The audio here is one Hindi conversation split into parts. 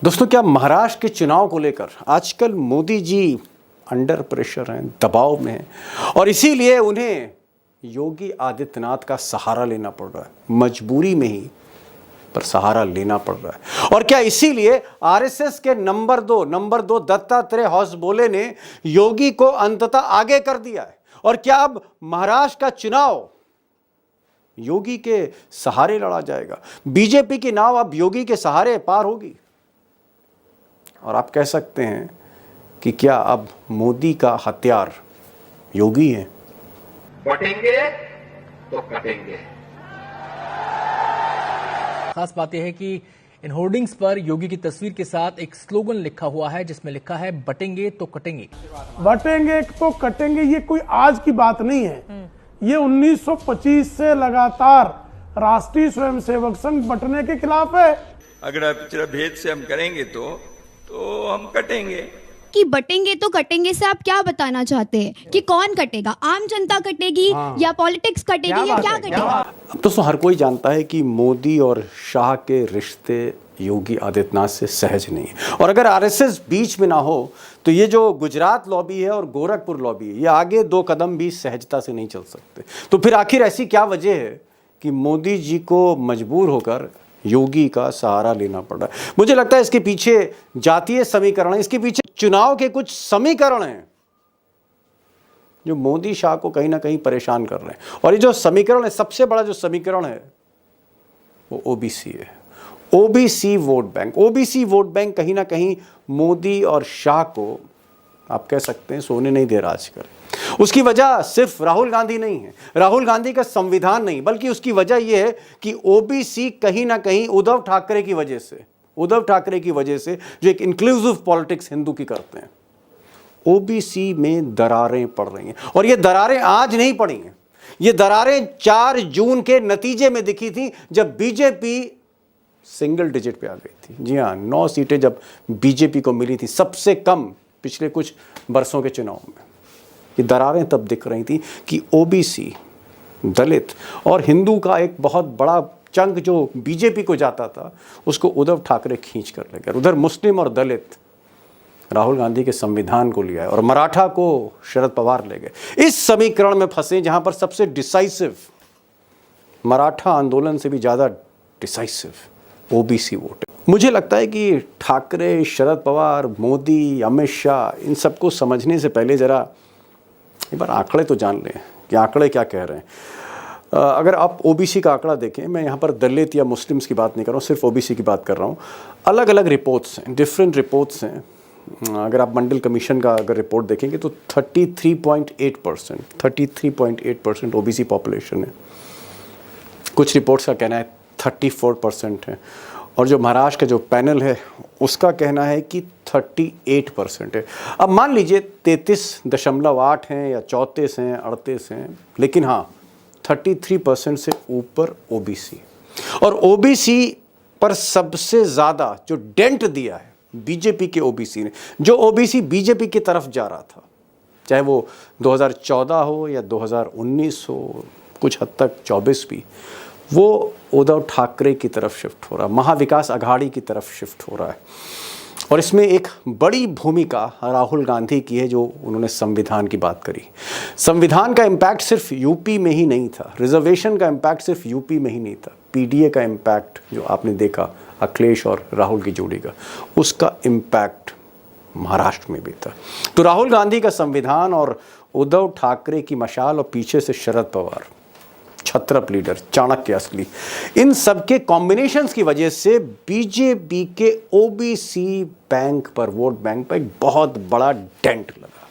दोस्तों, क्या महाराष्ट्र के चुनाव को लेकर आजकल मोदी जी अंडर प्रेशर हैं, दबाव में हैं और इसीलिए उन्हें योगी आदित्यनाथ का सहारा लेना पड़ रहा है, मजबूरी में ही पर सहारा लेना पड़ रहा है। और क्या इसीलिए आरएसएस के नंबर दो दत्तात्रेय होसबोले ने योगी को अंततः आगे कर दिया है? और क्या अब महाराष्ट्र का चुनाव योगी के सहारे लड़ा जाएगा? बीजेपी की नाव अब योगी के सहारे पार होगी और आप कह सकते हैं कि क्या अब मोदी का हथियार योगी है? बटेंगे तो कटेंगे। खास बात यह है कि इन होर्डिंग्स पर योगी की तस्वीर के साथ एक स्लोगन लिखा हुआ है जिसमें लिखा है बटेंगे तो कटेंगे। बटेंगे तो कटेंगे ये कोई आज की बात नहीं है। ये 1925 से लगातार राष्ट्रीय स्वयंसेवक संघ बटने के खिलाफ है। अगर भेद से हम करेंगे तो हम कटेंगे। कि बटेंगे तो कटेंगे से आप क्या बताना चाहते हैं कि कौन कटेगा? आम जनता कटेगी या पॉलिटिक्स कटेगी या क्या कटेगा? अब दोस्तों, हर कोई जानता है कि मोदी और शाह के रिश्ते योगी आदित्यनाथ से सहज नहीं है और अगर आरएसएस बीच में ना हो तो ये जो गुजरात लॉबी है और गोरखपुर लॉबी है, ये आगे दो कदम भी सहजता से नहीं चल सकते। तो फिर आखिर ऐसी क्या वजह है कि मोदी जी को मजबूर होकर योगी का सहारा लेना पड़ रहा है? मुझे लगता है इसके पीछे जातीय समीकरण है, इसके पीछे चुनाव के कुछ समीकरण हैं जो मोदी शाह को कहीं ना कहीं परेशान कर रहे हैं। और ये जो समीकरण है, सबसे बड़ा जो समीकरण है वो ओबीसी है। OBC vote bank, OBC vote bank कहीं ना कहीं मोदी और शाह को आप कह सकते हैं सोने नहीं दे रहा आजकल। उसकी वजह सिर्फ राहुल गांधी नहीं है, राहुल गांधी का संविधान नहीं, बल्कि उसकी वजह यह है कि ओबीसी कहीं ना कहीं उद्धव ठाकरे की वजह से जो एक इंक्लूसिव पॉलिटिक्स हिंदू की करते हैं, ओबीसी में दरारें पड़ रही हैं। और ये दरारें आज नहीं पड़ी हैं, ये दरारें 4 जून के नतीजे में दिखी थी जब बीजेपी सिंगल डिजिट पे आ गई थी। जी हाँ, 9 सीटें जब बीजेपी को मिली थी, सबसे कम पिछले कुछ बरसों के चुनाव में। ये दरारें तब दिख रही थी कि ओबीसी, दलित और हिंदू का एक बहुत बड़ा चंक जो बीजेपी को जाता था उसको उद्धव ठाकरे खींच कर ले गए। उधर मुस्लिम और दलित राहुल गांधी के संविधान को लिया है और मराठा को शरद पवार ले गए। इस समीकरण में फंसे जहां पर सबसे डिसाइसिव, मराठा आंदोलन से भी ज़्यादा डिसाइसिव ओबीसी वोट है। मुझे लगता है कि ठाकरे, शरद पवार, मोदी, अमित शाह इन सबको समझने से पहले ज़रा एक बार आंकड़े तो जान लें कि आंकड़े क्या कह रहे हैं। अगर आप ओबीसी का आंकड़ा देखें, मैं यहाँ पर दलित या मुस्लिम्स की बात नहीं कर रहा हूँ, सिर्फ ओबीसी की बात कर रहा हूँ। अलग अलग रिपोर्ट्स हैं, डिफरेंट रिपोर्ट्स हैं। अगर आप मंडल कमीशन का अगर रिपोर्ट देखेंगे तो 33.8% ओबीसी पॉपुलेशन है। कुछ रिपोर्ट्स का कहना है 34% है और जो महाराष्ट्र का जो पैनल है उसका कहना है कि 38% है। अब मान लीजिए 33.8 हैं या 34 हैं, 38 हैं, लेकिन हाँ 33% से ऊपर ओबीसी। और ओबीसी पर सबसे ज़्यादा जो डेंट दिया है बीजेपी के ओबीसी ने, जो ओबीसी बीजेपी की तरफ जा रहा था, चाहे वो 2014 हो या 2019 हो, कुछ हद तक 24 भी, वो उद्धव ठाकरे की तरफ शिफ्ट हो रहा है, महाविकास अघाड़ी की तरफ शिफ्ट हो रहा है। और इसमें एक बड़ी भूमिका राहुल गांधी की है, जो उन्होंने संविधान की बात करी। संविधान का इम्पैक्ट सिर्फ यूपी में ही नहीं था, रिजर्वेशन का इम्पैक्ट सिर्फ यूपी में ही नहीं था, पीडीए का इम्पैक्ट जो आपने देखा अखिलेश और राहुल की जोड़ी का, उसका इम्पैक्ट महाराष्ट्र में भी था। तो राहुल गांधी का संविधान और उद्धव ठाकरे की मशाल और पीछे से शरद पवार, छत्रप लीडर, चाणक्य असली, इन सब के कॉम्बिनेशंस की वजह से बीजेपी के ओबीसी बैंक पर, वोट बैंक पर एक बहुत बड़ा डेंट लगा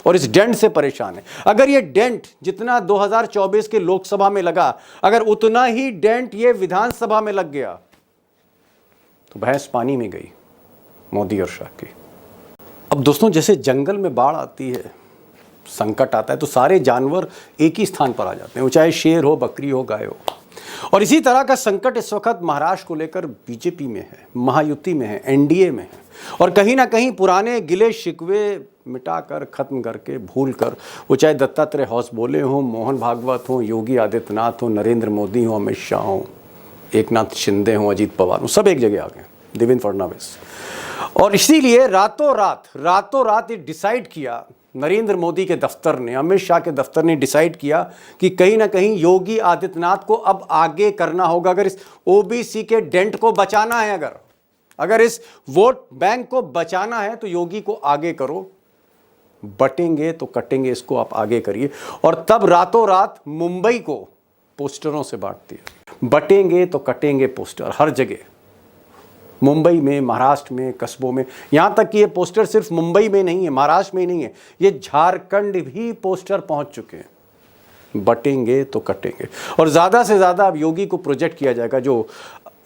और इस डेंट से परेशान है। अगर ये डेंट जितना 2024 के लोकसभा में लगा, अगर उतना ही डेंट ये विधानसभा में लग गया तो भैंस पानी में गई मोदी और शाह की। अब दोस्तों, जैसे जंगल में बाढ़ आती है, संकट आता है, तो सारे जानवर एक ही स्थान पर आ जाते हैं, वो चाहे शेर हो, बकरी हो, गाय हो। और इसी तरह का संकट इस वक्त महाराष्ट्र को लेकर बीजेपी में है, महायुति में है, एनडीए में है। और कहीं ना कहीं पुराने गिले शिकवे मिटाकर, खत्म करके, भूल कर, वो चाहे दत्तात्रेय होसबोले हों, मोहन भागवत हों, योगी आदित्यनाथ हों, नरेंद्र मोदी हों, अमित शाह हों, एकनाथ शिंदे हों, अजीत पवार हों, सब एक जगह आ गए। देवेंद्र फडणवीस। और इसीलिए रातों रात ये डिसाइड किया नरेंद्र मोदी के दफ्तर ने, अमित शाह के दफ्तर ने डिसाइड किया कि कहीं ना कहीं योगी आदित्यनाथ को अब आगे करना होगा। अगर इस ओबीसी के डेंट को बचाना है, अगर इस वोट बैंक को बचाना है, तो योगी को आगे करो। बटेंगे तो कटेंगे, इसको आप आगे करिए। और तब रातों रात मुंबई को पोस्टरों से बांट दिया। बटेंगे तो कटेंगे पोस्टर हर जगह, मुंबई में, महाराष्ट्र में, कस्बों में। यहां तक कि ये पोस्टर सिर्फ मुंबई में नहीं है, महाराष्ट्र में ही नहीं है, ये झारखंड भी पोस्टर पहुंच चुके हैं। बटेंगे तो कटेंगे। और ज्यादा से ज्यादा अब योगी को प्रोजेक्ट किया जाएगा, जो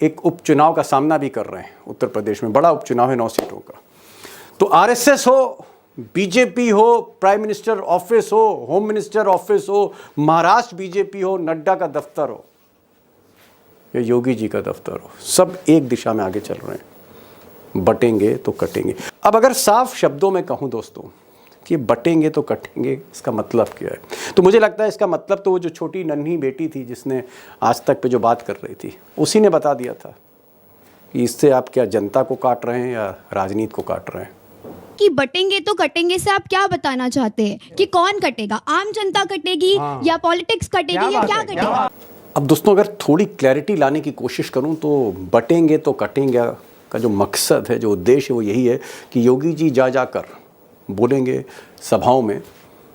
एक उपचुनाव का सामना भी कर रहे हैं उत्तर प्रदेश में। बड़ा उपचुनाव है 9 सीटों का। तो आरएसएस हो, बीजेपी हो, प्राइम मिनिस्टर ऑफिस हो, होम मिनिस्टर ऑफिस हो, महाराष्ट्र बीजेपी हो, नड्डा का दफ्तर हो या योगी जी का दफ्तर हो, सब एक दिशा में आगे चल रहे हैं। बटेंगे तो कटेंगे। अब अगर साफ शब्दों में कहूं दोस्तों कि बटेंगे तो कटेंगे, इसका मतलब क्या है, तो मुझे लगता है इसका मतलब तो वो जो छोटी नन्ही बेटी थी जिसने आज तक पे जो बात कर रही थी, उसी ने बता दिया था कि इससे आप क्या जनता को काट रहे हैं या राजनीति को काट रहे हैं। कि बटेंगे तो कटेंगे से आप क्या बताना चाहते हैं कि कौन कटेगा? आम जनता कटेगी या पॉलिटिक्स कटेगी या क्या कटेगा? अब दोस्तों अगर थोड़ी क्लैरिटी लाने की कोशिश करूं तो बटेंगे तो कटेंगे का जो मकसद है, जो उद्देश्य है, वो यही है कि योगी जी जा कर बोलेंगे सभाओं में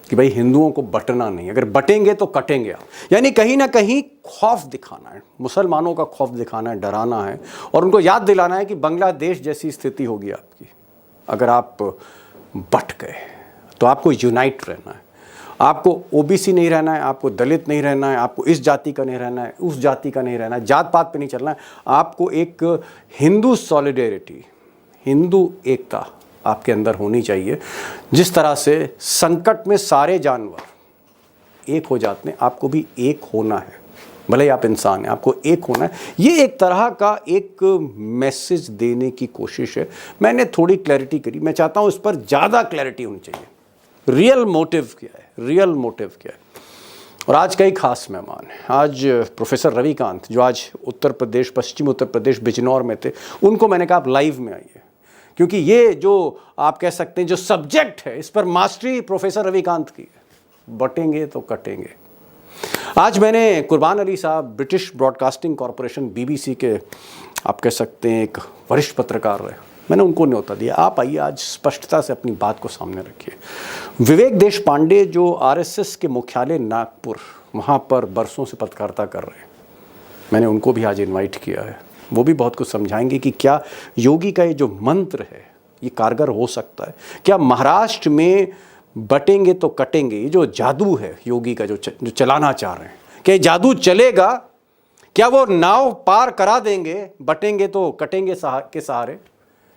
कि भाई हिंदुओं को बटना नहीं, अगर बटेंगे तो कटेंगे आप। यानी कहीं ना कहीं खौफ दिखाना है, मुसलमानों का खौफ दिखाना है, डराना है, और उनको याद दिलाना है कि बांग्लादेश जैसी स्थिति होगी आपकी अगर आप बट गए। तो आपको यूनाइट रहना है, आपको ओबीसी नहीं रहना है, आपको दलित नहीं रहना है, आपको इस जाति का नहीं रहना है, उस जाति का नहीं रहना है, जात पात पे नहीं चलना है। आपको एक हिंदू सॉलिडेरिटी, हिंदू एकता आपके अंदर होनी चाहिए। जिस तरह से संकट में सारे जानवर एक हो जाते हैं, आपको भी एक होना है। भले ही आप इंसान हैं, आपको एक होना है। ये एक तरह का एक मैसेज देने की कोशिश है। मैंने थोड़ी क्लैरिटी करी, मैं चाहता हूँ इस पर ज़्यादा क्लैरिटी होनी चाहिए। रियल मोटिव क्या है, रियल मोटिव क्या है। और आज कई खास मेहमान हैं। आज प्रोफेसर रविकांत, जो आज उत्तर प्रदेश, पश्चिमी उत्तर प्रदेश बिजनौर में थे, उनको मैंने कहा आप लाइव में आइए, क्योंकि ये जो आप कह सकते हैं जो सब्जेक्ट है, इस पर मास्टरी प्रोफेसर रविकांत की है। बटेंगे तो कटेंगे। आज मैंने कुर्बान अली साहब, ब्रिटिश ब्रॉडकास्टिंग कॉरपोरेशन बीबीसी के आप कह सकते हैं एक वरिष्ठ पत्रकार रहे, मैंने उनको न्योता दिया, आप आइए आज स्पष्टता से अपनी बात को सामने रखिए। विवेक देश पांडे जो आरएसएस के मुख्यालय नागपुर, वहाँ पर बरसों से पत्रकारिता कर रहे हैं, मैंने उनको भी आज इनवाइट किया है। वो भी बहुत कुछ समझाएंगे कि क्या योगी का ये जो मंत्र है ये कारगर हो सकता है। क्या महाराष्ट्र में बटेंगे तो कटेंगे, ये जो जादू है योगी का जो चलाना चाह रहे हैं, क्या ये जादू चलेगा? क्या वो नाव पार करा देंगे बटेंगे तो कटेंगे के सहारे,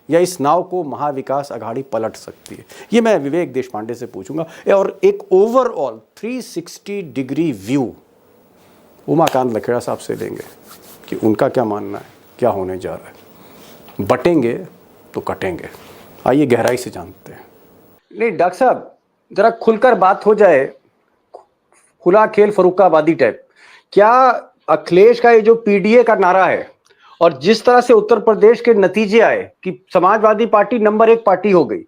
या इस नाव को महाविकास अघाड़ी पलट सकती है? ये मैं विवेक देश पांडे से पूछूंगा। और एक overall 360 degree view Umakant Lakhera साहब से लेंगे कि उनका क्या मानना है, क्या होने जा रहा है। बटेंगे तो कटेंगे, आइए गहराई से जानते हैं। नहीं डॉक्टर साहब, जरा खुलकर बात हो जाए, खुला खेल फरुखाबादी टाइप। क्या अखिलेश का ये जो पीडीए का नारा है और जिस तरह से उत्तर प्रदेश के नतीजे आए कि समाजवादी पार्टी नंबर 1 पार्टी हो गई,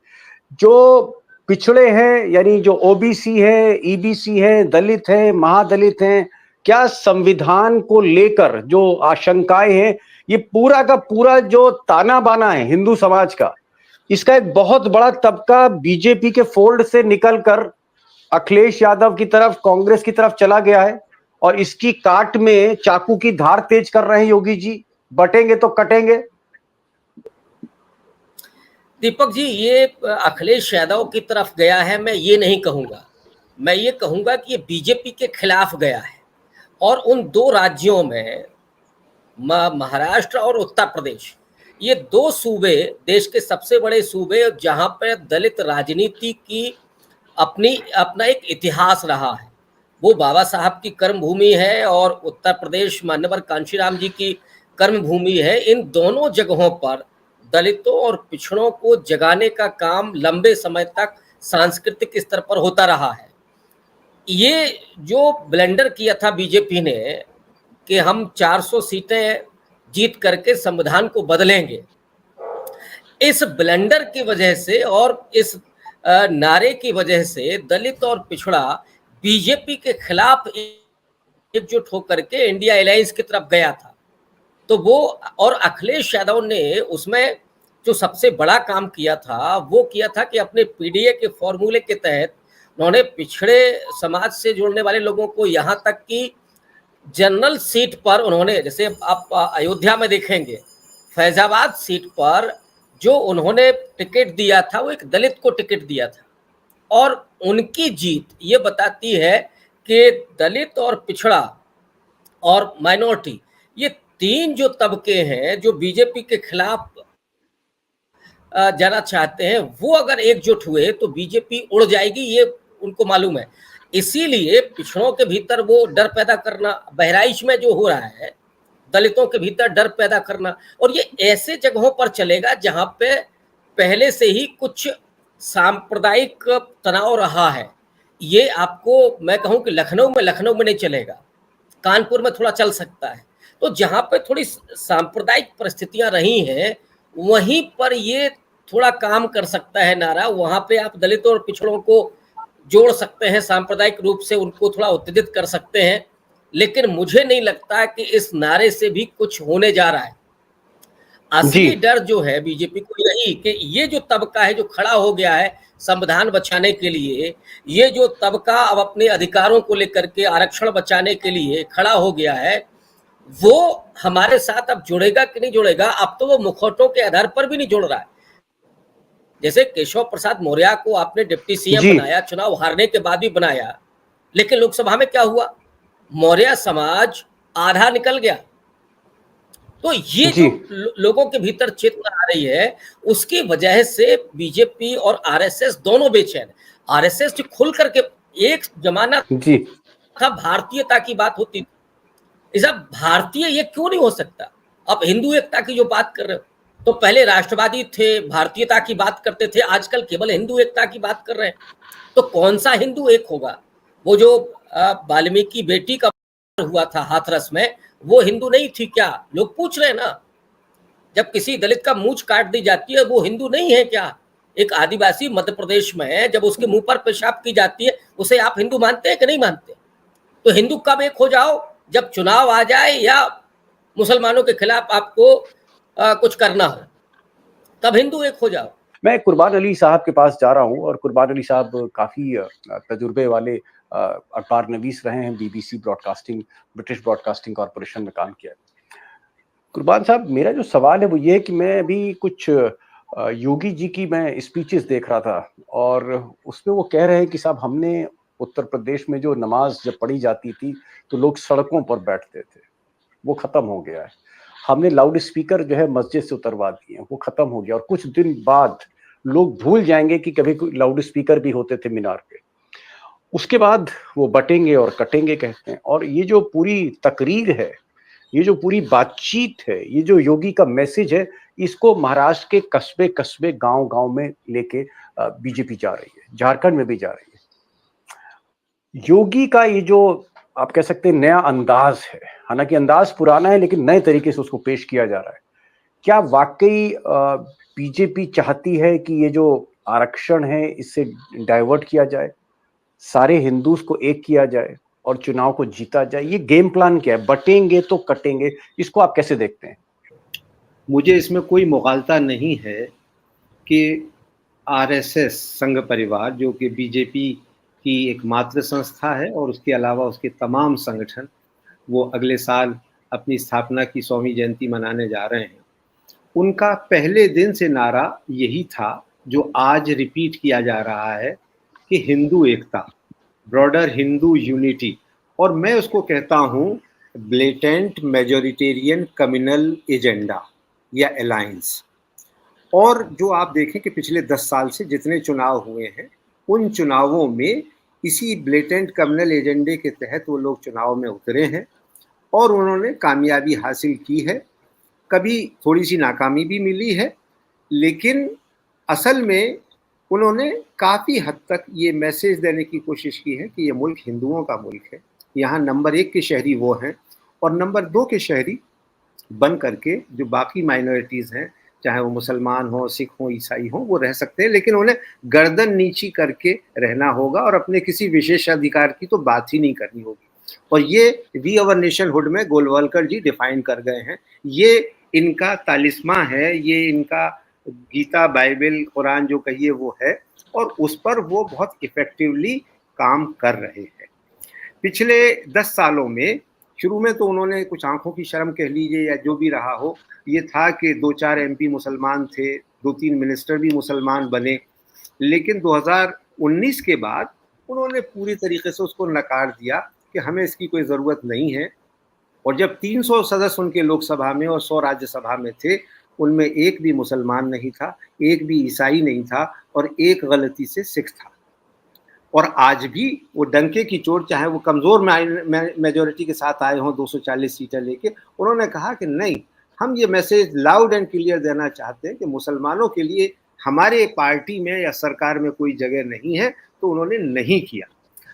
जो पिछड़े हैं यानी जो ओबीसी है, ईबीसी है, दलित है, महादलित हैं, क्या संविधान को लेकर जो आशंकाएं हैं, ये पूरा का पूरा जो ताना बाना है हिंदू समाज का, इसका एक बहुत बड़ा तबका बीजेपी के फोल्ड से निकलकर अखिलेश यादव की तरफ, कांग्रेस की तरफ चला गया है और इसकी काट में चाकू की धार तेज कर रहे हैं योगी जी। बटेंगे तो कटेंगे। दीपक जी, ये अखिलेश यादव की तरफ गया है मैं ये नहीं कहूंगा, मैं ये कहूंगा कि ये बीजेपी के खिलाफ गया है। और उन 2 राज्यों में महाराष्ट्र और उत्तर प्रदेश, ये 2 सूबे देश के सबसे बड़े सूबे जहां पर दलित राजनीति की अपना एक इतिहास रहा है। वो बाबा साहब की कर्मभूमि है और उत्तर प्रदेश मान्यवर कांशीराम जी की कर्मभूमि है। इन दोनों जगहों पर दलितों और पिछड़ों को जगाने का काम लंबे समय तक सांस्कृतिक स्तर पर होता रहा है। ये जो ब्लेंडर किया था बीजेपी ने कि हम 400 सीटें जीत करके संविधान को बदलेंगे, इस ब्लंडर की वजह से और इस नारे की वजह से दलित और पिछड़ा बीजेपी के खिलाफ एकजुट होकर के इंडिया अलायंस की तरफ गया था। तो वो और अखिलेश यादव ने उसमें जो सबसे बड़ा काम किया था वो किया था कि अपने पीडीए के फॉर्मूले के तहत उन्होंने पिछड़े समाज से जुड़ने वाले लोगों को यहाँ तक कि जनरल सीट पर उन्होंने, जैसे आप अयोध्या में देखेंगे, फैजाबाद सीट पर जो उन्होंने टिकट दिया था वो एक दलित को टिकट दिया था। और उनकी जीत ये बताती है कि दलित और पिछड़ा और माइनॉरिटी, ये तीन जो तबके हैं जो बीजेपी के खिलाफ जाना चाहते हैं, वो अगर एकजुट हुए तो बीजेपी उड़ जाएगी, ये उनको मालूम है। इसीलिए पिछड़ों के भीतर वो डर पैदा करना, बहराइच में जो हो रहा है, दलितों के भीतर डर पैदा करना, और ये ऐसे जगहों पर चलेगा जहां पे पहले से ही कुछ सांप्रदायिक तनाव रहा है। ये आपको मैं कहूं कि लखनऊ में नहीं चलेगा, कानपुर में थोड़ा चल सकता है। तो जहां पे थोड़ी सांप्रदायिक परिस्थितियां रही हैं वहीं पर ये थोड़ा काम कर सकता है नारा। वहां पे आप दलितों और पिछड़ों को जोड़ सकते हैं, सांप्रदायिक रूप से उनको थोड़ा उत्तेजित कर सकते हैं। लेकिन मुझे नहीं लगता कि इस नारे से भी कुछ होने जा रहा है। असली डर जो है बीजेपी को यही कि ये जो तबका है जो खड़ा हो गया है संविधान बचाने के लिए, ये जो तबका अब अपने अधिकारों को लेकर के आरक्षण बचाने के लिए खड़ा हो गया है, वो हमारे साथ अब जुड़ेगा कि नहीं जुड़ेगा। अब तो वो मुखौटों के आधार पर भी नहीं जुड़ रहा है। जैसे केशव प्रसाद मौर्य को आपने डिप्टी सीएम बनाया, चुनाव हारने के बाद भी बनाया, लेकिन लोकसभा में क्या हुआ, मौर्य समाज आधा निकल गया। तो ये जो लोगों के भीतर चेतना आ रही है, उसकी वजह से बीजेपी और आरएसएस दोनों बेचैन। आरएसएस जो खुल करके, एक जमाना था भारतीयता की बात होती थी, इस भारतीय ये क्यों नहीं हो सकता। अब हिंदू एकता की जो बात कर रहे हो, तो पहले राष्ट्रवादी थे, भारतीयता की बात करते थे, आजकल केवल हिंदू एकता की बात कर रहे हैं। तो कौन सा हिंदू एक होगा? वो जो वाल्मीकि बेटी का हुआ था हाथरस में, वो हिंदू नहीं थी क्या? लोग पूछ रहे हैं ना। जब किसी दलित का मूंछ काट दी जाती है, वो हिंदू नहीं है क्या? एक आदिवासी मध्य प्रदेश में जब उसके मुंह पर पेशाब की जाती है, उसे आप हिंदू मानते हैं कि नहीं मानते? तो हिंदू कब एक हो जाओ? जब चुनाव आ जाए या मुसलमानों के खिलाफ आपको कुछ करना हो, तब हिंदू एक हो जाओ। मैं कुर्बान अली साहब के पास जा रहा हूं, और कुर्बान अली साहब काफी तजुर्बे वाले अखबार नवीस रहे हैं, BBC broadcasting, British broadcasting corporation में काम किया। कुर्बान साहब, मेरा जो सवाल है वो ये है कि मैं अभी कुछ योगी जी की मैं स्पीचेस देख रहा था, और उसमें वो कह रहे हैं कि साहब हमने उत्तर प्रदेश में जो नमाज जब पढ़ी जाती थी तो लोग सड़कों पर बैठते थे, वो खत्म हो गया है। हमने लाउड स्पीकर जो है मस्जिद से उतरवा दिए, वो खत्म हो गया, और कुछ दिन बाद लोग भूल जाएंगे कि कभी कोई लाउड स्पीकर भी होते थे मीनार पे। उसके बाद वो बटेंगे और कटेंगे कहते हैं। और ये जो पूरी तकरीर है, ये जो पूरी बातचीत है, ये जो योगी का मैसेज है, इसको महाराष्ट्र के कस्बे कस्बे गांव गांव में लेके बीजेपी जा रही है, झारखंड में भी जा रही है। योगी का ये जो आप कह सकते हैं नया अंदाज है, हालांकि अंदाज पुराना है लेकिन नए तरीके से उसको पेश किया जा रहा है। क्या वाकई बीजेपी चाहती है कि ये जो आरक्षण है इससे डाइवर्ट किया जाए, सारे हिंदूज को एक किया जाए और चुनाव को जीता जाए? ये गेम प्लान क्या है? बटेंगे तो कटेंगे, इसको आप कैसे देखते हैं? मुझे इसमें कोई मुगालता नहीं है कि आरएसएस संघ परिवार, जो कि बीजेपी की एक मातृ संस्था है, और उसके अलावा उसके तमाम संगठन, वो अगले साल अपनी स्थापना की 100वीं जयंती मनाने जा रहे हैं। उनका पहले दिन से नारा यही था जो आज रिपीट किया जा रहा है कि हिंदू एकता, ब्रॉडर हिंदू यूनिटी। और मैं उसको कहता हूँ ब्लेटेंट मेजोरिटेरियन कम्युनल एजेंडा या अलायंस। और जो आप देखें कि पिछले 10 साल से जितने चुनाव हुए हैं, उन चुनावों में इसी ब्लेटेंट कम्युनल एजेंडे के तहत वो लोग चुनाव में उतरे हैं और उन्होंने कामयाबी हासिल की है। कभी थोड़ी सी नाकामी भी मिली है, लेकिन असल में उन्होंने काफ़ी हद तक ये मैसेज देने की कोशिश की है कि ये मुल्क हिंदुओं का मुल्क है, यहाँ नंबर 1 के शहरी वो हैं और नंबर 2 के शहरी बन करके जो बाकी माइनॉरिटीज़ हैं, चाहे वो मुसलमान हो, सिख हो, ईसाई हो, वो रह सकते हैं, लेकिन उन्हें गर्दन नीची करके रहना होगा और अपने किसी विशेष अधिकार की तो बात ही नहीं करनी होगी। और ये वी अवर नेशनहुड में गोलवलकर जी डिफाइन कर गए हैं। ये इनका तालिस्मा है, ये इनका गीता, बाइबल, कुरान जो कहिए वो है, और उस पर वो बहुत इफेक्टिवली काम कर रहे हैं। पिछले 10 सालों में, शुरू में तो उन्होंने कुछ आंखों की शर्म कह लीजिए या जो भी रहा हो, ये था कि 2-4 MP मुसलमान थे, 2-3 मिनिस्टर भी मुसलमान बने, लेकिन 2019 के बाद उन्होंने पूरी तरीके से उसको नकार दिया कि हमें इसकी कोई ज़रूरत नहीं है। और जब 300 सदस्य उनके लोकसभा में और 100 राज्यसभा में थे, उनमें एक भी मुसलमान नहीं था, एक भी ईसाई नहीं था, और एक गलती से सिख था। और आज भी वो डंके की चोट, चाहे वो कमज़ोर मेजॉरिटी के साथ आए हों 240 सीटें लेके, उन्होंने कहा कि नहीं, हम ये मैसेज लाउड एंड क्लियर देना चाहते हैं कि मुसलमानों के लिए हमारे पार्टी में या सरकार में कोई जगह नहीं है, तो उन्होंने नहीं किया।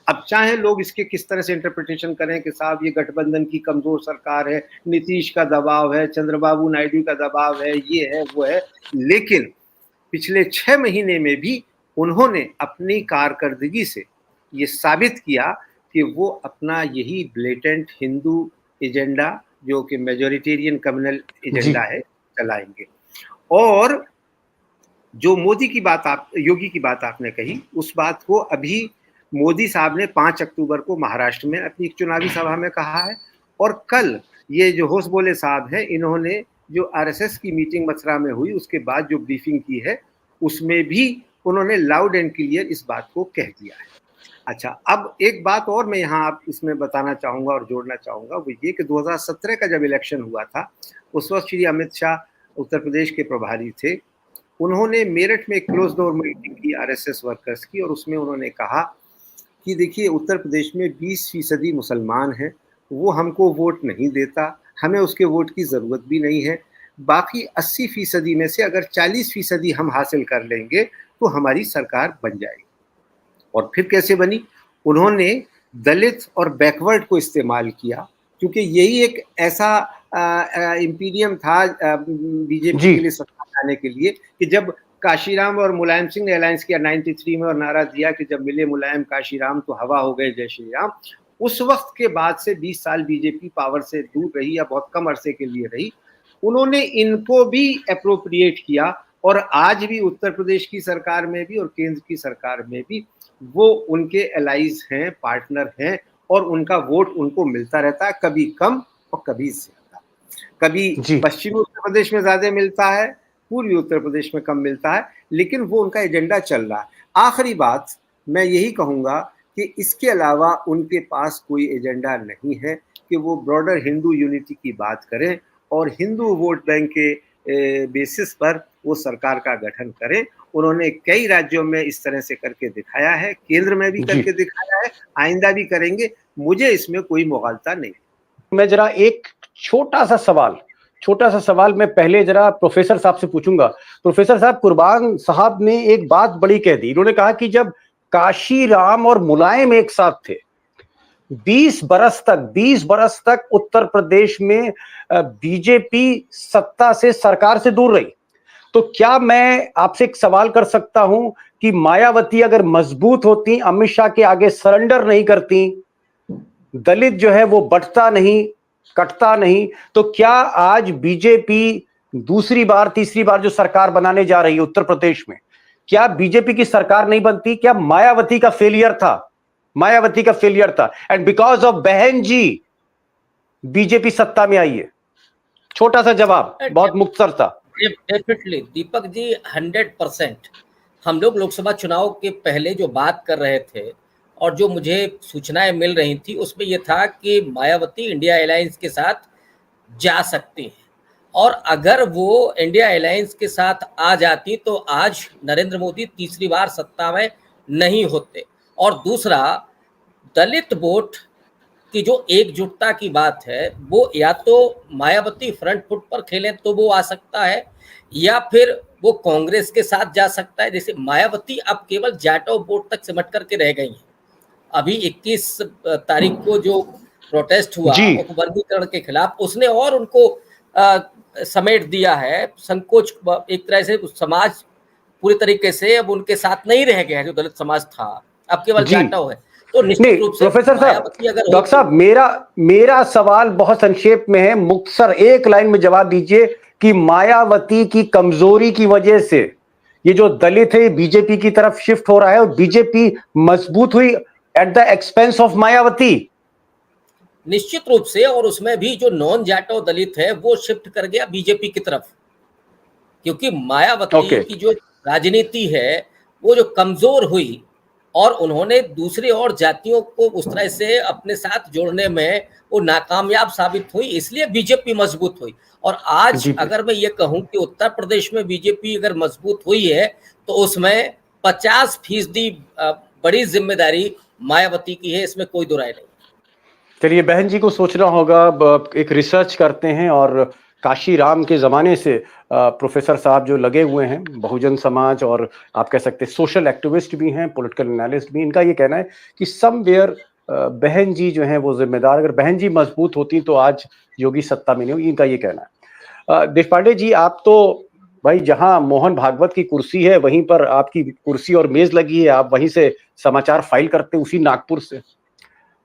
अब चाहे लोग इसके किस तरह से इंटरप्रिटेशन करें कि साहब ये गठबंधन की कमज़ोर सरकार है, नीतीश का दबाव है, चंद्रबाबू नायडू का दबाव है, ये है वो है, लेकिन पिछले 6 महीने में भी उन्होंने अपनी कारकर्दगी से ये साबित किया कि वो अपना यही ब्लेटेंट हिंदू एजेंडा, जो कि मेजॉरिटेरियन कम्युनल एजेंडा है, चलाएंगे। और जो मोदी की बात योगी की बात आपने कही, उस बात को अभी मोदी साहब ने 5 अक्टूबर को महाराष्ट्र में अपनी एक चुनावी सभा में कहा है, और कल ये जो होसबोले साहब हैं, इन्होंने जो RSS की मीटिंग मथुरा में हुई उसके बाद जो ब्रीफिंग की है, उसमें भी उन्होंने लाउड एंड क्लियर इस बात को कह दिया है। अच्छा, अब एक बात और मैं यहाँ आप इसमें बताना चाहूँगा और जोड़ना चाहूँगा, वो ये कि 2017 का जब इलेक्शन हुआ था, उस वक्त श्री अमित शाह उत्तर प्रदेश के प्रभारी थे। उन्होंने मेरठ में एक क्लोज डोर मीटिंग की RSS वर्कर्स की, और उसमें उन्होंने कहा कि देखिए, उत्तर प्रदेश में 20% मुसलमान हैं, वो हमको वोट नहीं देता, हमें उसके वोट की ज़रूरत भी नहीं है, बाकी 80% में से अगर 40% हम हासिल कर लेंगे तो हमारी सरकार बन जाएगी। और फिर कैसे बनी? उन्होंने दलित और बैकवर्ड को इस्तेमाल किया, क्योंकि यही एक ऐसा इम्पीरियम था बीजेपी के लिए सत्ता आने के लिए, कि जब काशीराम और मुलायम सिंह ने अलायंस किया 93 में और नारा दिया कि जब मिले मुलायम काशीराम तो हवा हो गए जय श्री राम, उस वक्त के बाद से 20 साल बीजेपी पावर से दूर रही या बहुत कम अरसे के लिए रही। उन्होंने इनको भी अप्रोप्रिएट किया, और आज भी उत्तर प्रदेश की सरकार में भी और केंद्र की सरकार में भी वो उनके एलाइज हैं, पार्टनर हैं, और उनका वोट उनको मिलता रहता है, कभी कम और कभी ज्यादा। कभी पश्चिमी उत्तर प्रदेश में ज्यादा मिलता है, पूर्वी उत्तर प्रदेश में कम मिलता है, लेकिन वो उनका एजेंडा चल रहा है। आखिरी बात मैं यही कहूँगा कि इसके अलावा उनके पास कोई एजेंडा नहीं है कि वो ब्रॉडर हिंदू यूनिटी की बात करें और हिंदू वोट बैंक के बेसिस पर वो सरकार का गठन करें। उन्होंने कई राज्यों में इस तरह से करके दिखाया है, केंद्र में भी करके दिखाया है, आइंदा भी करेंगे। मुझे इसमें कोई मुगालता नहीं। मैं जरा एक छोटा सा सवाल मैं पहले जरा प्रोफेसर साहब से पूछूंगा। प्रोफेसर साहब, कुर्बान साहब ने एक बात बड़ी कह दी। उन्होंने कहा कि जब काशीराम और मुलायम एक साथ थे, 20 बरस तक उत्तर प्रदेश में बीजेपी सत्ता से, सरकार से दूर रही, तो क्या मैं आपसे एक सवाल कर सकता हूं कि मायावती अगर मजबूत होती, अमित शाह के आगे सरेंडर नहीं करती, दलित जो है वो बंटता नहीं, कटता नहीं, तो क्या आज बीजेपी दूसरी बार तीसरी बार जो सरकार बनाने जा रही है उत्तर प्रदेश में, क्या बीजेपी की सरकार नहीं बनती? क्या मायावती का फेलियर था एंड बिकॉज ऑफ बहन जी बीजेपी सत्ता में आई है? छोटा सा जवाब, बहुत मुख्तर था। डेफिनेटली दीपक जी, 100%। हम लोग लोकसभा चुनाव के पहले जो बात कर रहे थे और जो मुझे सूचनाएं मिल रही थी, उसमें यह था कि मायावती इंडिया अलायंस के साथ जा सकती हैं, और अगर वो इंडिया अलायंस के साथ आ जाती तो आज नरेंद्र मोदी तीसरी बार सत्ता में नहीं होते। और दूसरा, दलित वोट की जो एकजुटता की बात है, वो या तो मायावती फ्रंट फुट पर खेलें तो वो आ सकता है, या फिर वो कांग्रेस के साथ जा सकता है। जैसे मायावती अब केवल जाटव वोट तक सिमट करके रह गई हैं। अभी 21 तारीख को जो प्रोटेस्ट हुआ उपवर्गीकरण के खिलाफ, उसने और उनको समेट दिया है, संकोच एक तरह से समाज पूरी तरीके से अब उनके साथ नहीं रह गया है जो दलित समाज था, अब केवल जी। जाटव है। तो नहीं निश्चित रूप से प्रोफेसर साहब, मायावती अगर डॉक्टर साहब, मेरा सवाल बहुत संक्षेप में है, मुख्तसर एक लाइन में जवाब दीजिए कि मायावती की कमजोरी की वजह से ये जो दलित है बीजेपी की तरफ शिफ्ट हो रहा है और बीजेपी मजबूत हुई at the expense of Mayawati. निश्चित रूप से, और उसमें भी जो नॉन जाटव दलित है वो शिफ्ट कर गया बीजेपी की तरफ, क्योंकि मायावती की जो राजनीति है वो जो कमजोर हुई और उन्होंने दूसरे और जातियों को उस तरह से अपने साथ जोड़ने में वो नाकामयाब साबित हुई, इसलिए बीजेपी मजबूत हुई। और आज अगर मैं ये कहूं कि उत्तर प्रदेश में बीजेपी अगर मजबूत हुई है तो उसमें 50% बड़ी जिम्मेदारी मायावती की है, इसमें कोई दो राय नहीं। चलिए, बहन जी को सोचना होगा, एक रिसर्च करते हैं और काशी राम के जमाने से प्रोफेसर साहब जो लगे हुए हैं, बहुजन समाज और आप कह सकते हैं सोशल एक्टिविस्ट भी हैं, पॉलिटिकल एनालिस्ट भी, इनका ये कहना है कि समवेयर बहन जी जो हैं वो जिम्मेदार, अगर बहन जी मजबूत होती तो आज योगी सत्ता में नहीं होगी, इनका ये कहना है। देशपांडे जी, आप तो भाई जहां मोहन भागवत की कुर्सी है वहीं पर आपकी कुर्सी और मेज लगी है, आप वहीं से समाचार फाइल करते, उसी नागपुर से।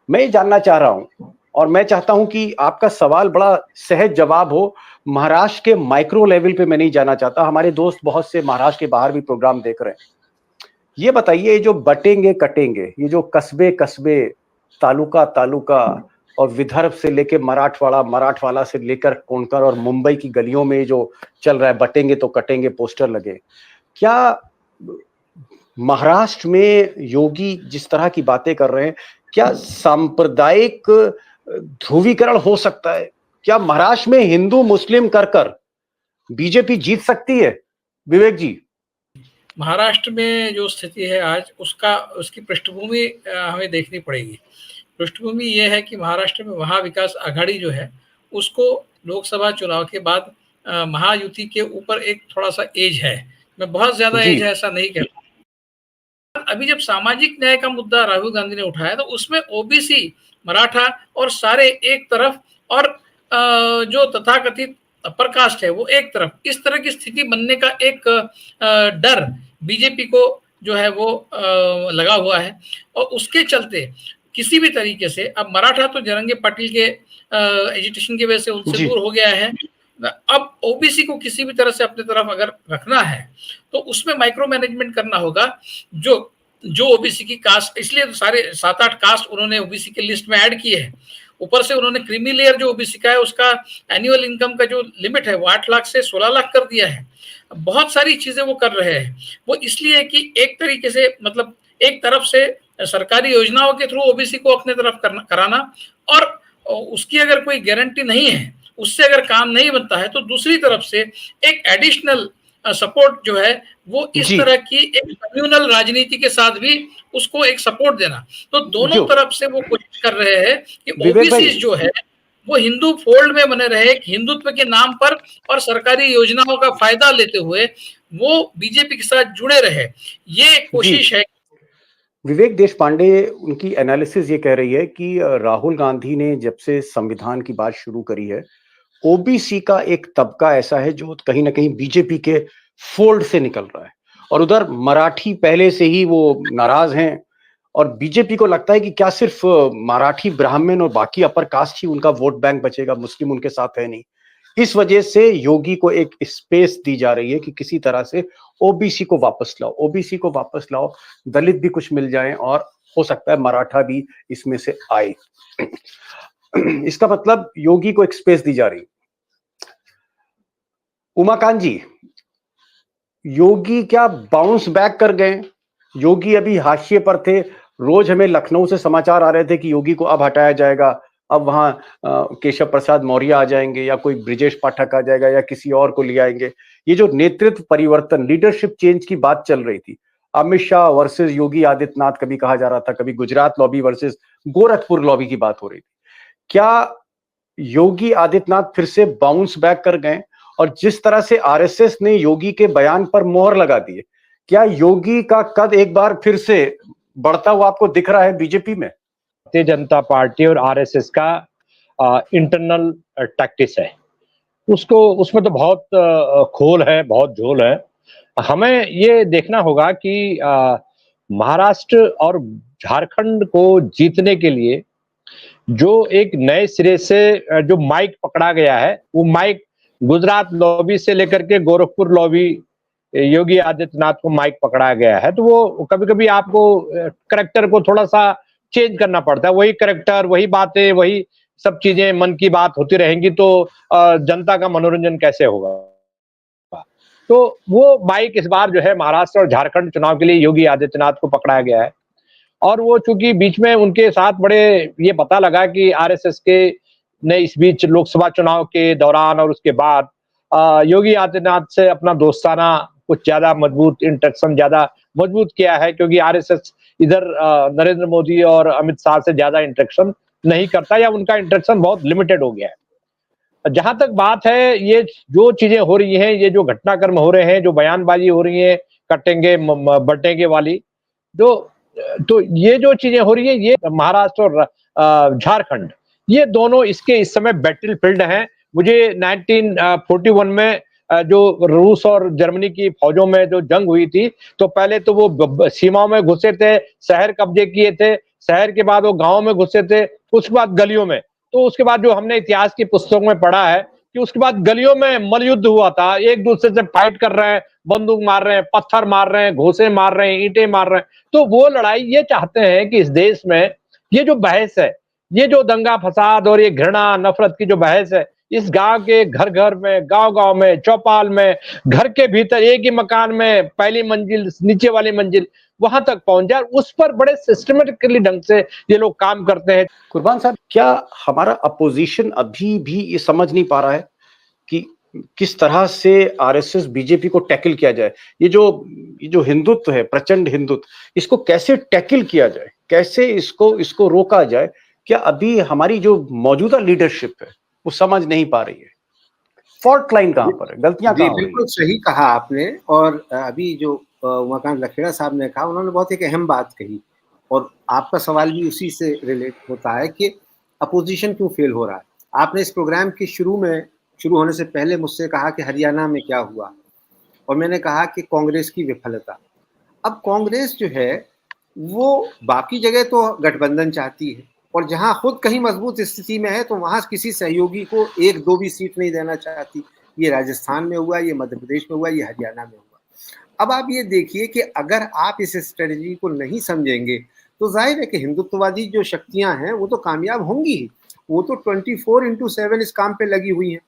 मैं ये जानना चाह रहा हूं और मैं चाहता हूं कि आपका सवाल बड़ा सहज जवाब हो, महाराष्ट्र के माइक्रो लेवल पे मैं नहीं जाना चाहता, हमारे दोस्त बहुत से महाराष्ट्र के बाहर भी प्रोग्राम देख रहे हैं। ये बताइए, जो बटेंगे कटेंगे, ये जो कस्बे कस्बे, तालुका तालुका और विदर्भ से लेकर मराठवाड़ा, मराठवाड़ा से लेकर कोंकण और मुंबई की गलियों में जो चल रहा है बटेंगे तो कटेंगे पोस्टर लगे, क्या महाराष्ट्र में योगी जिस तरह की बातें कर रहे हैं, क्या सांप्रदायिक ध्रुवीकरण हो सकता है? क्या महाराष्ट्र में हिंदू मुस्लिम कर बीजेपी जीत सकती है? विवेक जी, महाराष्ट्र में जो स्थिति है आज, उसकी पृष्ठभूमि हमें देखनी पड़ेगी। पृष्ठभूमि ये है कि महाराष्ट्र में महाविकास आघाड़ी जो है उसको लोकसभा चुनाव के बाद महायुति के ऊपर एक थोड़ा सा एज है, मैं बहुत ज्यादा एज है ऐसा नहीं कहता। अभी जब सामाजिक न्याय का मुद्दा राहुल गांधी ने उठाया तो उसमें ओबीसी, मराठा और सारे एक तरफ और जो तथाकथित अपर कास्ट है वो एक तरफ, इस तरह की स्थिति बनने का एक डर बीजेपी को जो है वो लगा हुआ है। और उसके चलते किसी भी तरीके से अब मराठा तो जरंगे पाटिल के एजिटेशन की वजह से उनसे दूर हो गया है, अब ओबीसी को किसी भी तरह से अपनी तरफ अगर रखना है तो उसमें माइक्रो मैनेजमेंट करना होगा। जो ओबीसी की कास्ट, इसलिए तो सारे 7-8 कास्ट उन्होंने ओबीसी के लिस्ट में ऐड किए हैं। ऊपर से उन्होंने क्रीमी लेयर जो ओबीसी का है उसका एनुअल इनकम का जो लिमिट है वो 8 लाख से 16 लाख कर दिया है। बहुत सारी चीजें वो कर रहे हैं, वो इसलिए कि एक तरीके से मतलब एक तरफ से सरकारी योजनाओं के थ्रू ओबीसी को अपने तरफ कराना, और उसकी अगर कोई गारंटी नहीं है, उससे अगर काम नहीं बनता है तो दूसरी तरफ से एक एडिशनल सपोर्ट जो है वो इस तरह की एक कम्युनल राजनीति के साथ भी उसको एक सपोर्ट देना। तो दोनों तरफ से वो कोशिश कर रहे हैं कि ओबीसी जो है वो हिंदू फोल्ड में बने रहे, हिंदुत्व के नाम पर और सरकारी योजनाओं का फायदा लेते हुए वो बीजेपी के साथ जुड़े रहे, ये कोशिश है। विवेक देशपांडे, उनकी एनालिसिस ये कह रही है कि राहुल गांधी ने जब से संविधान की बात शुरू करी है, ओबीसी का एक तबका ऐसा है जो कहीं ना कहीं बीजेपी के फोल्ड से निकल रहा है, और उधर मराठी पहले से ही वो नाराज हैं, और बीजेपी को लगता है कि क्या सिर्फ मराठी ब्राह्मण और बाकी अपर कास्ट ही उनका वोट बैंक बचेगा, मुस्लिम उनके साथ है नहीं। इस वजह से योगी को एक स्पेस दी जा रही है कि किसी तरह से ओबीसी को वापस लाओ, ओबीसी को वापस लाओ, दलित भी कुछ मिल जाए और हो सकता है मराठा भी इसमें से आए। इसका मतलब योगी को एक स्पेस दी जा रही। उमाकांत जी, योगी क्या बाउंस बैक कर गए? योगी अभी हाशिए पर थे, रोज हमें लखनऊ से समाचार आ रहे थे कि योगी को अब हटाया जाएगा, अब वहां केशव प्रसाद मौर्य आ जाएंगे या कोई ब्रिजेश पाठक आ जाएगा या किसी और को ले आएंगे। ये जो नेतृत्व परिवर्तन, लीडरशिप चेंज की बात चल रही थी, अमित शाह वर्सेस योगी आदित्यनाथ कभी कहा जा रहा था, कभी Gujarat lobby versus Gorakhpur lobby की बात हो रही थी। क्या योगी आदित्यनाथ फिर से बाउंस बैक कर गए? और जिस तरह से आरएसएस ने योगी के बयान पर मोहर लगा दी है, क्या योगी का कद एक बार फिर से बढ़ता हुआ आपको दिख रहा है बीजेपी में? भारतीय जनता पार्टी और आरएसएस का इंटरनल टैक्टिस है। उसको उसमें तो बहुत खोल है, बहुत झोल है। हमें ये देखना होगा कि महाराष्ट्र और झारखंड को जीतने के लिए जो एक नए सिरे से जो माइक पकड़ा गया है, वो माइक गुजरात लॉबी से लेकर के गोरखपुर लॉबी योगी आदित्यनाथ को माइक पकड़ा गया है। तो वो कभी-कभी आपको कैरेक्टर को थोड़ा-सा चेंज करना पड़ता है। वही कैरेक्टर, वही बातें, वही सब चीजें मन की बात होती रहेंगी तो जनता का मनोरंजन कैसे होगा? तो वो माइक इस बार जो है महाराष्ट्र और झारखंड चुनाव के लिए योगी आदित्यनाथ को पकड़ाया गया है। और वो चूंकि बीच में उनके साथ बड़े ये पता लगा कि आरएसएस के ने इस बीच लोकसभा चुनाव के दौरान और उसके बाद योगी आदित्यनाथ से अपना दोस्ताना कुछ ज्यादा मजबूत इंटरेक्शन ज्यादा मजबूत किया है, क्योंकि आरएसएस इधर नरेंद्र मोदी और अमित शाह से ज्यादा इंटरेक्शन नहीं करता, या उनका इंटरेक्शन बहुत लिमिटेड हो गया है। जहां तक बात है, ये जो चीजें हो रही हैं, ये जो घटनाक्रम हो रहे हैं, जो बयानबाजी हो रही है कटेंगे बटेंगे वाली, तो ये जो चीजें हो रही है, ये महाराष्ट्र और झारखंड, ये दोनों इसके इस समय बैटल फील्ड हैं। मुझे 1941 में जो रूस और जर्मनी की फौजों में जो जंग हुई थी, तो पहले तो वो सीमाओं में घुसे थे, शहर कब्जे किए थे, शहर के बाद वो गांव में घुसे थे, उसके बाद गलियों में। तो उसके बाद जो हमने इतिहास की पुस्तकों में पढ़ा है कि उसके बाद गलियों में मलयुद्ध हुआ था, एक दूसरे से फाइट कर रहे हैं, बंदूक मार रहे हैं, पत्थर मार रहे हैं, घोंसे मार रहे हैं, ईंटें मार रहे हैं। तो वो लड़ाई ये चाहते हैं कि इस देश में ये जो बहस है, ये जो दंगा फसाद और ये घृणा नफरत की जो बहस है, इस गांव के घर घर में, गांव गांव में, चौपाल में, घर के भीतर एक ही मकान में पहली मंजिल नीचे वाली मंजिल वहां तक पहुंच जाए, उस पर बड़े सिस्टमेटिकली ढंग से ये लोग काम करते हैं। कुर्बान साहब, क्या हमारा अपोजिशन अभी भी ये समझ नहीं पा रहा है कि किस तरह से आरएसएस बीजेपी को टैकल किया जाए? ये जो हिंदुत्व है, प्रचंड हिंदुत्व, इसको कैसे टैकल किया जाए, कैसे इसको रोका जाए? क्या अभी हमारी जो मौजूदा लीडरशिप है वो समझ नहीं पा रही है? फॉल्ट लाइन कहां पर है, गलतियां कहां हो रही हैं? बिल्कुल सही कहा आपने। और अभी जो उमाकांत लखेड़ा साहब ने कहा, उन्होंने बहुत एक अहम बात कही, और आपका सवाल भी उसी से रिलेट होता है कि अपोजिशन क्यों फेल हो रहा है। आपने इस प्रोग्राम के शुरू होने से पहले मुझसे कहा कि हरियाणा में क्या हुआ, और मैंने कहा कि कांग्रेस की विफलता। अब कांग्रेस जो है वो बाकी जगह तो गठबंधन चाहती है, और जहां खुद कहीं मजबूत स्थिति में है तो वहां किसी सहयोगी को एक दो भी सीट नहीं देना चाहती। ये राजस्थान में हुआ, ये मध्य प्रदेश में हुआ, ये हरियाणा में हुआ। अब आप ये देखिए कि अगर आप इस स्ट्रेटजी को नहीं समझेंगे तो जाहिर है कि हिंदुत्ववादी जो शक्तियां हैं वो तो कामयाब होंगी ही। वो तो 24/7 इस काम पे लगी हुई हैं।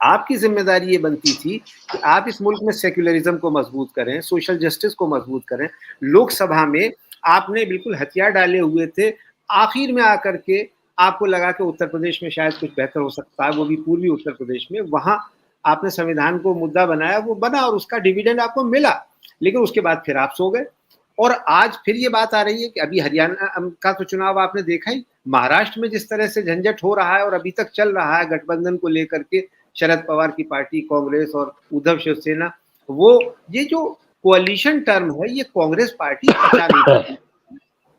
आपकी जिम्मेदारी ये बनती थी कि आप इस मुल्क में सेक्युलरिज्म को मजबूत करें, सोशल जस्टिस को मजबूत करें। लोकसभा में आपने बिल्कुल हथियार डाले हुए थे, आखिर में आकर के आपको लगा कि उत्तर प्रदेश में शायद कुछ बेहतर हो सकता है, वो भी पूर्वी उत्तर प्रदेश में। वहां आपने संविधान को मुद्दा बनाया, वो बना और उसका डिविडेंड आपको मिला, लेकिन उसके बाद फिर आप सो गए। और आज फिर ये बात आ रही है कि अभी हरियाणा का तो चुनाव आपने देखा ही, महाराष्ट्र में जिस तरह से झंझट हो रहा है और अभी तक चल रहा है गठबंधन को लेकर के, शरद पवार की पार्टी कांग्रेस और उद्धव शिवसेना, वो ये जो कोalition टर्म है ये कांग्रेस पार्टी पचा नहीं पाती।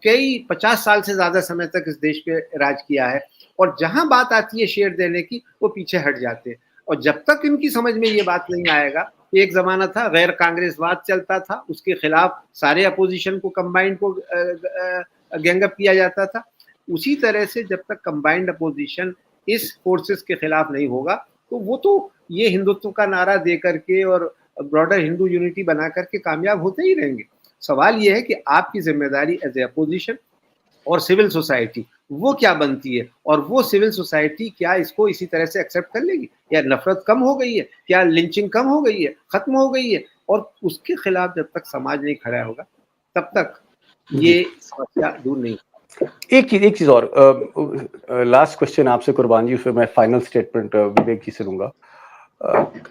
कई 50 साल से ज्यादा समय तक इस देश पे राज किया है, और जहां बात आती है शेयर देने की वो पीछे हट जाते हैं। और जब तक इनकी समझ में ये बात नहीं आएगा, एक जमाना था गैर कांग्रेसवाद चलता था, उसके खिलाफ सारे अपोजिशन को कंबाइंड को गैंगअप किया जाता था। उसी तरह से जब तक कंबाइंड अपोजिशन इस फोर्सेस के खिलाफ नहीं होगा तो वो तो ये हिंदुत्व का नारा दे करके और ब्रॉडर हिंदू यूनिटी बना करके कामयाब होते ही रहेंगे। सवाल ये है कि आपकी जिम्मेदारी एज ए अपोजिशन और सिविल सोसाइटी वो क्या बनती है, और वो सिविल सोसाइटी क्या इसको इसी तरह से एक्सेप्ट कर लेगी? या नफरत कम हो गई है, क्या लिंचिंग कम हो गई है, खत्म हो गई है? और उसके खिलाफ जब तक समाज नहीं खड़ा होगा तब तक ये समस्या दूर नहीं। एक चीज और लास्ट क्वेश्चन आपसे कुर्बान जी, फिर मैं फाइनल स्टेटमेंट विवेक जी से लूंगा।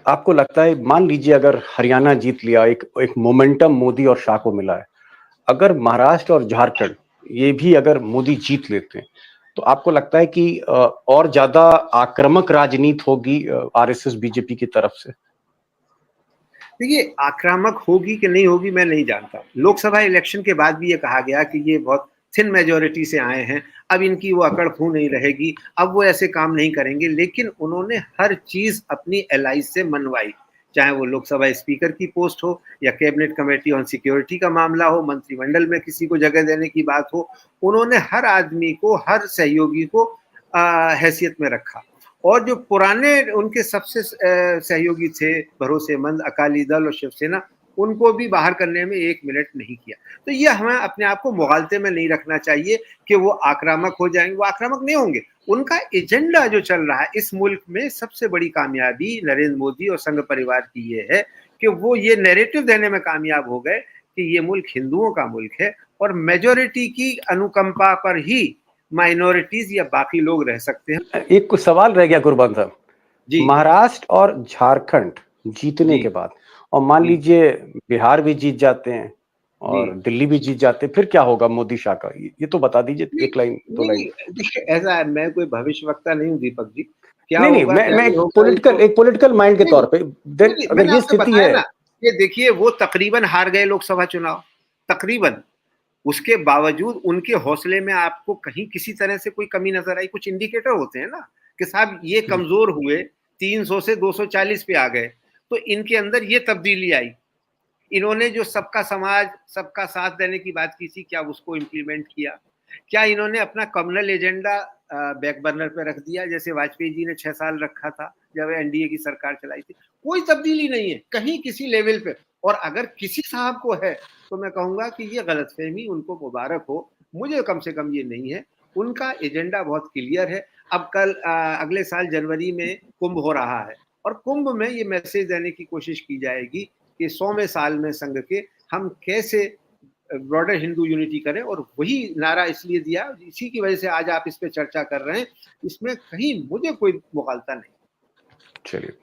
आपको लगता है, मान लीजिए अगर हरियाणा जीत लिया, एक मोमेंटम मोदी और शाह को मिला है, अगर महाराष्ट्र और झारखंड ये भी अगर मोदी जीत लेते हैं, तो आपको लगता है कि और ज्यादा आक्रामक राजनीति होगी आरएसएस बीजेपी की तरफ से? देखिए, आक्रामक होगी कि नहीं होगी मैं नहीं जानता। लोकसभा इलेक्शन के बाद भी ये कहा गया कि ये बहुत थिन मेजोरिटी से आए हैं, अब इनकी वो अकड़ फू नहीं रहेगी, अब वो ऐसे काम नहीं करेंगे। लेकिन उन्होंने हर चीज अपनी एलाई से मनवाई, चाहे वो लोकसभा स्पीकर की पोस्ट हो या कैबिनेट कमेटी ऑन सिक्योरिटी का मामला हो, मंत्रिमंडल में किसी को जगह देने की बात हो, उन्होंने हर आदमी को, हर सहयोगी को हैसियत में रखा। और जो पुराने उनके सबसे सहयोगी थे, भरोसेमंद अकाली दल और शिवसेना, उनको भी बाहर करने में 1 मिनट नहीं किया। तो ये हमें अपने आप को मुगालते में नहीं रखना चाहिए कि वो आक्रामक हो जाएंगे, वो आक्रामक नहीं होंगे। उनका एजेंडा जो चल रहा है इस मुल्क में, सबसे बड़ी कामयाबी नरेंद्र मोदी और संघ परिवार की ये है कि वो ये नैरेटिव देने में कामयाब हो गए कि ये मुल्क हिंदुओं का मुल्क है और मेजोरिटी की अनुकंपा पर ही माइनॉरिटीज या बाकी लोग रह सकते हैं। एक कुछ सवाल रह गया कुर्बान साहब जी, महाराष्ट्र और झारखंड जीतने जी, के बाद, और मान लीजिए बिहार भी जीत जाते हैं और जी। दिल्ली भी जीत जाते हैं, फिर क्या होगा मोदी शाह का? ये तो बता दीजिए, एक लाइन, दो लाइन। नहीं, देखिए ऐसा है, मैं कोई भविष्यवक्ता नहीं हूँ दीपक जी। क्या नहीं नहीं, होगा, मैं क्या नहीं होगा, एक पॉलिटिकल माइंड के नहीं, तौर पे नहीं, अगर मैंने ये आपसे स्थिति बताया है। ना, ये देखिए वो तकरीबन हार गए लोकसभा चुनाव, तकरीबन। उसके बावजूद उनके हौसले में आपको कहीं किसी तरह से कोई कमी नजर आई? कुछ इंडिकेटर होते हैं ना कि साहब ये कमजोर हुए, 300 से 240 पे आ गए, तो इनके अंदर ये तब्दीली आई। इन्होंने जो सबका समाज, सबका साथ देने की बात की थी, क्या उसको इम्प्लीमेंट किया? क्या इन्होंने अपना कम्युनल एजेंडा बैक बर्नर पे रख दिया, जैसे वाजपेयी जी ने 6 साल रखा था जब एनडीए की सरकार चलाई थी? कोई तब्दीली नहीं है कहीं किसी लेवल पे। और अगर किसी साहब को है तो मैं कहूंगा कि ये गलतफहमी, उनको मुबारक हो, मुझे कम से कम ये नहीं है। उनका एजेंडा बहुत क्लियर है। अब अगले साल जनवरी में कुंभ हो रहा है और कुंभ में ये मैसेज देने की कोशिश की जाएगी कि 100वें साल में संघ के हम कैसे ब्रॉडर हिंदू यूनिटी करें, और वही नारा इसलिए दिया, इसी की वजह से आज आप इस पे चर्चा कर रहे हैं। इसमें कहीं मुझे कोई मुगालता नहीं। चलिए,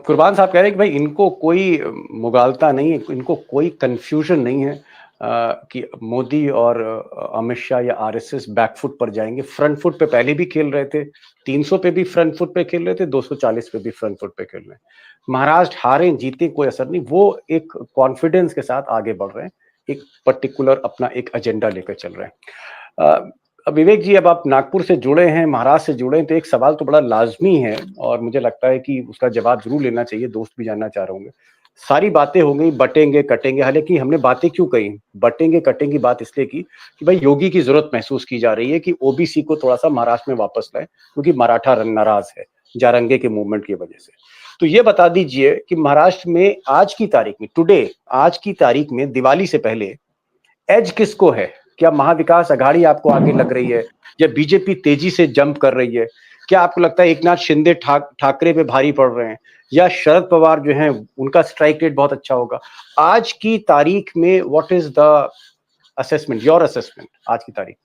कुर्बान साहब कह रहे हैं कि भाई इनको कोई मुगालता नहीं है, इनको कोई कंफ्यूजन नहीं है कि मोदी और अमित शाह या आरएसएस बैकफुट पर जाएंगे। फ्रंट फुट पे पहले भी खेल रहे थे, 300 पे भी फ्रंट फुट पे खेल रहे थे, 240 पे भी फ्रंट फुट पे खेल रहे हैं। महाराष्ट्र हारे जीते कोई असर नहीं, वो एक कॉन्फिडेंस के साथ आगे बढ़ रहे हैं, एक पर्टिकुलर अपना एक एजेंडा लेकर चल रहे हैं। अब विवेक जी, अब आप नागपुर से जुड़े हैं, महाराष्ट्र से जुड़े हैं, तो एक सवाल तो बड़ा लाजमी है और मुझे लगता है कि उसका जवाब जरूर लेना चाहिए, दोस्त भी जानना चाह रहे होंगे। सारी बातें हो गई बटेंगे कटेंगे, हालांकि हमने बातें क्यों कही बटेंगे कटेंगे बात इसलिए की कि भाई योगी की जरूरत महसूस की जा रही है कि ओबीसी को थोड़ा सा महाराष्ट्र में वापस लाए, क्योंकि मराठा नाराज है जारंगे के मूवमेंट की वजह से। तो ये बता दीजिए कि महाराष्ट्र में आज की तारीख में, टुडे, आज की तारीख में दिवाली से पहले एज किसको है? क्या महाविकास आघाड़ी आपको आगे लग रही है या बीजेपी तेजी से जंप कर रही है? क्या आपको लगता है एकनाथ शिंदे ठाकरे पे भारी पड़ रहे हैं या शरद पवार जो हैं उनका स्ट्राइक रेट बहुत अच्छा होगा? आज की तारीख में what is the assessment, your assessment आज की तारीख?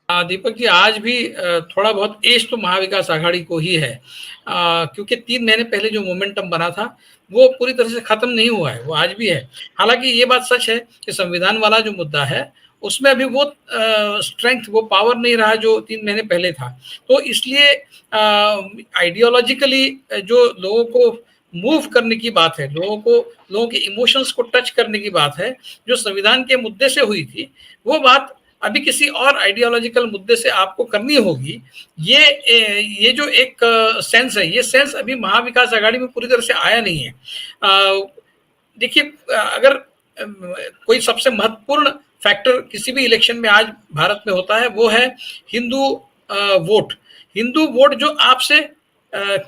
दीपक जी, आज भी थोड़ा बहुत एज तो महाविकास आघाड़ी को ही है, क्योंकि 3 महीने पहले जो मोमेंटम बना था वो पूरी तरह से खत्म नहीं हुआ है, वो आज भी है। हालांकि ये बात सच है कि संविधान वाला जो मुद्दा है उसमें अभी वो स्ट्रेंथ, वो पावर नहीं रहा जो 3 महीने पहले था। तो इसलिए आइडियोलॉजिकली जो लोगों को मूव करने की बात है, लोगों के इमोशंस को टच करने की बात है, जो संविधान के मुद्दे से हुई थी, वो बात अभी किसी और आइडियोलॉजिकल मुद्दे से आपको करनी होगी। ये जो एक सेंस है, ये सेंस अभी महाविकास आघाड़ी में पूरी तरह से आया नहीं है। देखिए, अगर कोई सबसे महत्वपूर्ण फैक्टर किसी भी इलेक्शन में आज भारत में होता है वो है हिंदू वोट। हिंदू वोट जो आपसे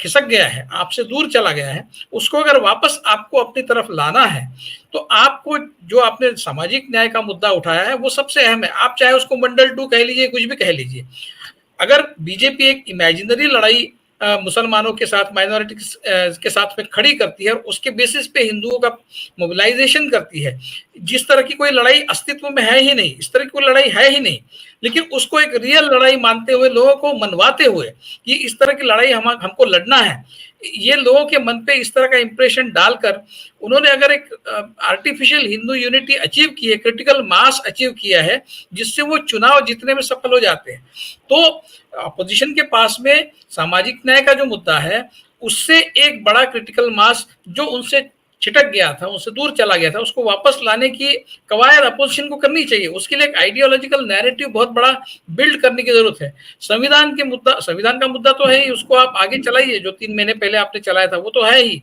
खिसक गया है, आपसे दूर चला गया है, उसको अगर वापस आपको अपनी तरफ लाना है तो आपको, जो आपने सामाजिक न्याय का मुद्दा उठाया है वो सबसे अहम है। आप चाहे उसको मंडल 2 कह लीजिए, कुछ भी कह लीजिए। अगर बीजेपी एक इमेजिनरी लड़ाई मुसलमानों के साथ, माइनॉरिटी के साथ में खड़ी करती है और उसके बेसिस पे हिंदुओं का मोबिलाइजेशन करती है, जिस तरह की कोई लड़ाई अस्तित्व में है ही नहीं, इस तरह की कोई लड़ाई है ही नहीं, लेकिन उसको एक रियल लड़ाई मानते हुए, लोगों को मनवाते हुए कि इस तरह की लड़ाई हमको लड़ना है, ये लोगों के मन पे इस तरह का इंप्रेशन डालकर उन्होंने अगर एक आर्टिफिशियल हिंदू यूनिटी अचीव की है, क्रिटिकल मास अचीव किया है, जिससे वो चुनाव जीतने में सफल हो जाते हैं, तो अपोजिशन के पास में सामाजिक न्याय का जो मुद्दा है उससे एक बड़ा क्रिटिकल मास जो उनसे छिटक गया था, उससे दूर चला गया था, उसको वापस लाने की कवायद अपोजिशन को करनी चाहिए। उसके लिए एक आइडियोलॉजिकल नैरेटिव बहुत बड़ा बिल्ड करने की जरूरत है। संविधान का मुद्दा तो है ही, उसको आप आगे चलाइए, जो 3 महीने पहले आपने चलाया था वो तो है ही।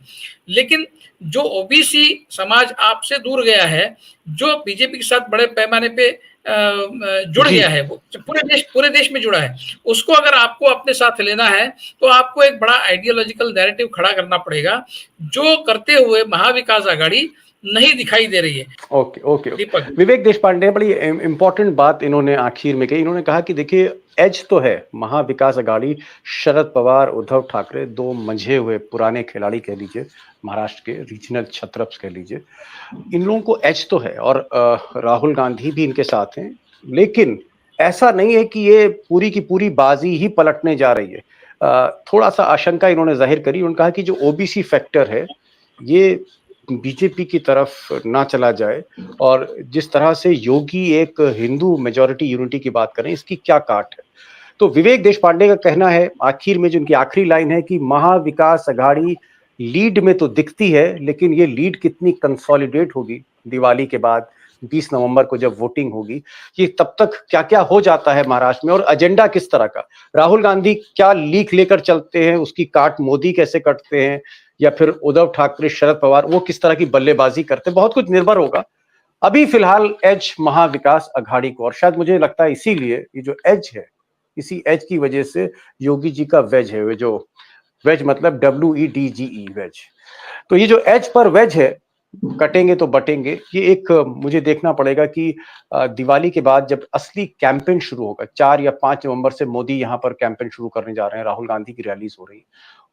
लेकिन जो ओबीसी समाज आपसे दूर गया है, जो बीजेपी के साथ बड़े पैमाने पे जुड़ गया है, वो पूरे देश में जुड़ा है, उसको अगर आपको अपने साथ लेना है तो आपको एक बड़ा आइडियोलॉजिकल नैरेटिव खड़ा करना पड़ेगा, जो करते हुए महाविकास आघाड़ी नहीं दिखाई दे रही है। ओके विवेक देशपांडे, बड़ी इंपॉर्टेंट बात इन्होंने आखिर में कही। इन्होंने कहा कि देखिए एज तो है महाविकास आघाड़ी, शरद पवार, उद्धव ठाकरे, 2 मंझे हुए पुराने खिलाड़ी कह लीजिए, महाराष्ट्र के रीजनल छत्रप्स कह लीजिए, इन लोगों को एज तो है और राहुल गांधी भी इनके साथ हैं। लेकिन ऐसा नहीं है कि ये पूरी की पूरी बाजी ही पलटने जा रही है। थोड़ा सा आशंका इन्होंने जाहिर करी। उन्होंने कहा कि जो ओबीसी फैक्टर है ये बीजेपी की तरफ ना चला जाए, और जिस तरह से योगी एक हिंदू मेजॉरिटी यूनिटी की बात करें, इसकी क्या काट है। तो विवेक देशपांडे का कहना है आखिर में, जो उनकी आखिरी लाइन है, कि महाविकास आघाड़ी लीड में तो दिखती है, लेकिन ये लीड कितनी कंसोलिडेट होगी दिवाली के बाद 20 नवंबर को जब वोटिंग होगी, ये तब तक क्या क्या हो जाता है महाराष्ट्र में, और एजेंडा किस तरह का, राहुल गांधी क्या लीक लेकर चलते हैं, उसकी काट मोदी कैसे कटते हैं, या फिर उद्धव ठाकरे, शरद पवार वो किस तरह की बल्लेबाजी करते हैं, बहुत कुछ निर्भर होगा। अभी फिलहाल एज महाविकास आघाड़ी को, और शायद मुझे लगता है इसीलिए ये जो एज है, इसी एज की वजह से योगी जी का वेज है, जो वेज मतलब WEDGE वेज। तो ये जो एज पर वेज है, कटेंगे तो बटेंगे, ये एक मुझे देखना पड़ेगा कि दिवाली के बाद जब असली कैंपेन शुरू होगा, 4 या 5 नवंबर से मोदी यहाँ पर कैंपेन शुरू करने जा रहे हैं, राहुल गांधी की रैलीज हो रही है,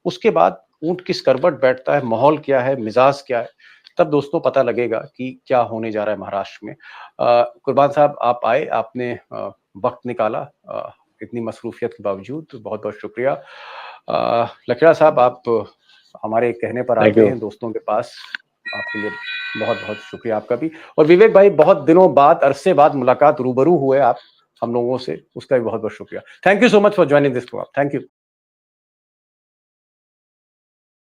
उसके बाद ऊंट किस करवट बैठता है, माहौल क्या है, मिजाज क्या है, तब दोस्तों पता लगेगा कि क्या होने जा रहा है महाराष्ट्र में। कुर्बान साहब आप आए, आपने वक्त निकाला इतनी मसरूफियत के बावजूद, बहुत बहुत शुक्रिया। लखेड़ा साहब आप हमारे कहने पर आते हैं दोस्तों के पास, आपके लिए बहुत बहुत शुक्रिया आपका भी। और विवेक भाई, बहुत दिनों बाद, अरसे बाद मुलाकात, रूबरू हुए आप हम लोगों से, उसका भी बहुत बहुत शुक्रिया। Thank you so much for joining this program. Thank you.